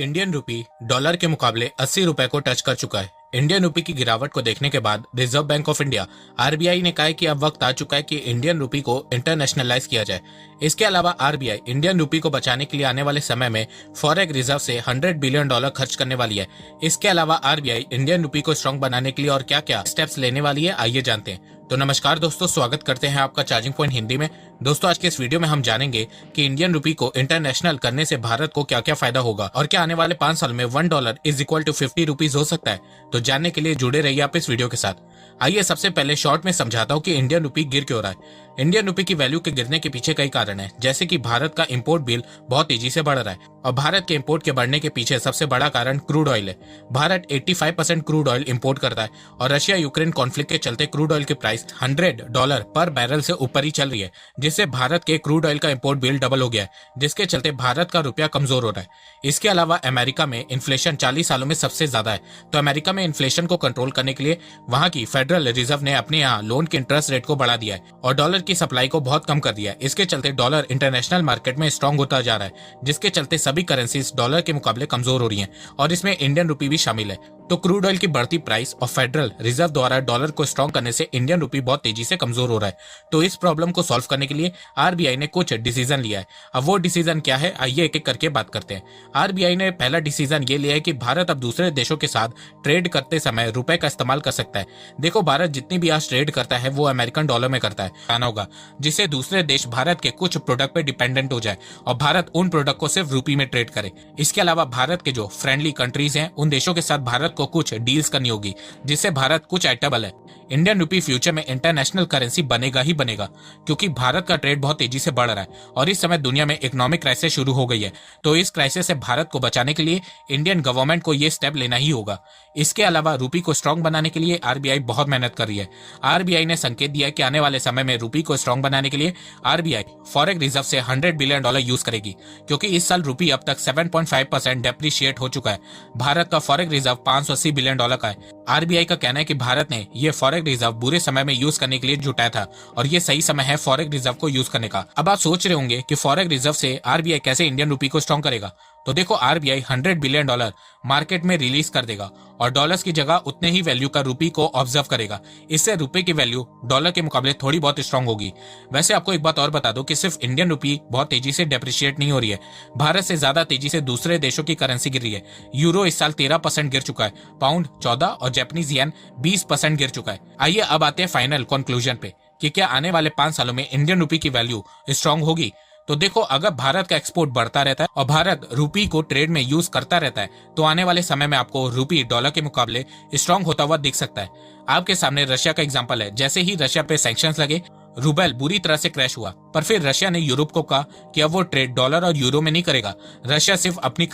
Indian rupee dollar के मुकाबले 80 रुपए को टच कर चुका है। इंडियन रूपी की गिरावट को देखने के बाद reserve bank of India RBI ने कहा है कि अब वक्त आ चुका है कि इंडियन रूपी को इंटरनेशनलाइज किया जाए। इसके अलावा आरबीआई इंडियन रूपी को बचाने के लिए आने वाले समय में फॉरेक्स रिजर्व से $100 बिलियन खर्च करने वाली है। इसके अलावा आरबीआई इंडियन रूपी को स्ट्रॉन्ग बनाने के लिए और क्या क्या स्टेप्स लेने वाली है, आइए जानते हैं। तो नमस्कार दोस्तों, स्वागत करते हैं आपका चार्जिंग पॉइंट हिंदी में। दोस्तों, आज के इस वीडियो में हम जानेंगे कि इंडियन रूपी को इंटरनेशनल करने से भारत को क्या क्या फायदा होगा और क्या आने वाले 5 साल में $1 इज इक्वल टू 50 रुपीज हो सकता है। तो जानने के लिए जुड़े रहिए आप इस वीडियो के साथ। आइए सबसे पहले शॉर्ट में समझाता हूँ कि इंडियन रूपी गिर क्यों रहा है। इंडियन रूपी की वैल्यू के गिरने के पीछे कई कारण हैं, जैसे कि भारत का इंपोर्ट बिल बहुत तेजी से बढ़ रहा है और भारत के इंपोर्ट के बढ़ने के पीछे सबसे बड़ा कारण क्रूड ऑयल है। भारत 85% क्रूड ऑयल इंपोर्ट करता है और रशिया यूक्रेन कॉन्फ्लिक्ट के चलते क्रूड ऑयल की प्राइस $100 पर बैरल से ऊपर ही चल रही है, जिससे भारत के क्रूड ऑयल का इंपोर्ट बिल डबल हो गया है, जिसके चलते भारत का रुपया कमजोर हो रहा है। इसके अलावा अमेरिका में इन्फ्लेशन 40 सालों में सबसे ज्यादा है, तो अमेरिका में इन्फ्लेशन को कंट्रोल करने के लिए वहां की फेडरल रिजर्व ने अपने यहाँ लोन के इंटरेस्ट रेट को बढ़ा दिया है और डॉलर की सप्लाई को बहुत कम कर दिया है। इसके चलते डॉलर इंटरनेशनल मार्केट में स्ट्रांग होता जा रहा है, जिसके चलते सभी करेंसीज डॉलर के मुकाबले कमजोर हो रही हैं और इसमें इंडियन रूपी भी शामिल है। तो क्रूड ऑयल की बढ़ती प्राइस और फेडरल रिजर्व द्वारा डॉलर को स्ट्रांग करने से इंडियन रूपी बहुत तेजी से कमजोर हो रहा है। तो इस प्रॉब्लम को सॉल्व करने के लिए आरबीआई ने कुछ डिसीजन लिया है। अब वो डिसीजन क्या है, आइए एक एक करके बात करते हैं। आरबीआई ने पहला डिसीजन ये लिया है कि भारत अब दूसरे देशों के साथ ट्रेड करते समय रुपए का इस्तेमाल कर सकता है। देखो, भारत जितनी भी आज ट्रेड करता है वो अमेरिकन डॉलर में करता है, आना होगा, जिससे दूसरे देश भारत के कुछ प्रोडक्ट पे डिपेंडेंट हो जाए और भारत उन प्रोडक्ट को सिर्फ रूपी में ट्रेड करे। इसके अलावा भारत के जो फ्रेंडली कंट्रीज हैं उन देशों के साथ भारत को कुछ डील्स करनी होगी, जिससे भारत कुछ एटेबल है। इंडियन रूपी फ्यूचर में इंटरनेशनल करेंसी बनेगा ही बनेगा, क्योंकि भारत का ट्रेड बहुत तेजी से बढ़ रहा है और इस समय दुनिया में इकोनॉमिक क्राइसिस शुरू हो गई है। तो इस क्राइसिस से भारत को बचाने के लिए इंडियन गवर्नमेंट को ये स्टेप लेना ही होगा। इसके अलावा रूपी को स्ट्रांग बनाने के लिए आरबीआई बहुत मेहनत कर रही है। आरबीआई ने संकेत दिया कि आने वाले समय में रूपी को स्ट्रांग बनाने के लिए आरबीआई फॉरेक्स रिजर्व से $100 बिलियन यूज करेगी, क्योंकि इस साल रूपी अब तक 7.5% डेप्रिशिएट हो चुका है। भारत का फॉरेक्स रिजर्व $580 बिलियन का है। आरबीआई का कहना है कि भारत ने ये फॉरेक्स रिजर्व बुरे समय में यूज करने के लिए जुटाया था और ये सही समय है फॉरेक्स रिजर्व को यूज करने का। अब आप सोच रहे होंगे कि फॉरेक्स रिजर्व से आरबीआई कैसे इंडियन रूपी को स्ट्रांग करेगा। तो देखो, आरबीआई $100 बिलियन मार्केट में रिलीज कर देगा और डॉलर्स की जगह उतने ही वैल्यू का रूपी को ऑब्जर्व करेगा। इससे रुपए की वैल्यू डॉलर के मुकाबले थोड़ी बहुत स्ट्रांग होगी। वैसे आपको एक बात और बता दो कि सिर्फ इंडियन रूपी बहुत तेजी से डेप्रिशिएट नहीं हो रही है, भारत से ज्यादा तेजी से दूसरे देशों की करेंसी गिर रही है। यूरो इस साल 13% गिर चुका है, पाउंड 14% और जापानीज येन 20% गिर चुका है। आइए अब आते हैं फाइनल कंक्लूजन पे कि क्या आने वाले 5 सालों में इंडियन रूपी की वैल्यू स्ट्रांग होगी। तो देखो, अगर भारत का एक्सपोर्ट बढ़ता रहता है और भारत रूपी को ट्रेड में यूज करता रहता है, तो आने वाले समय में आपको रूपी डॉलर के मुकाबले स्ट्रांग होता हुआ दिख सकता है। आपके सामने रशिया का एग्जांपल है। जैसे ही रशिया पे सैंक्शंस लगे, रूबल बुरी तरह से क्रैश हुआ, पर फिर रशिया ने यूरोप को कहा कि अब वो ट्रेड डॉलर और यूरो में नहीं करेगा। रशिया सिर्फ अपनी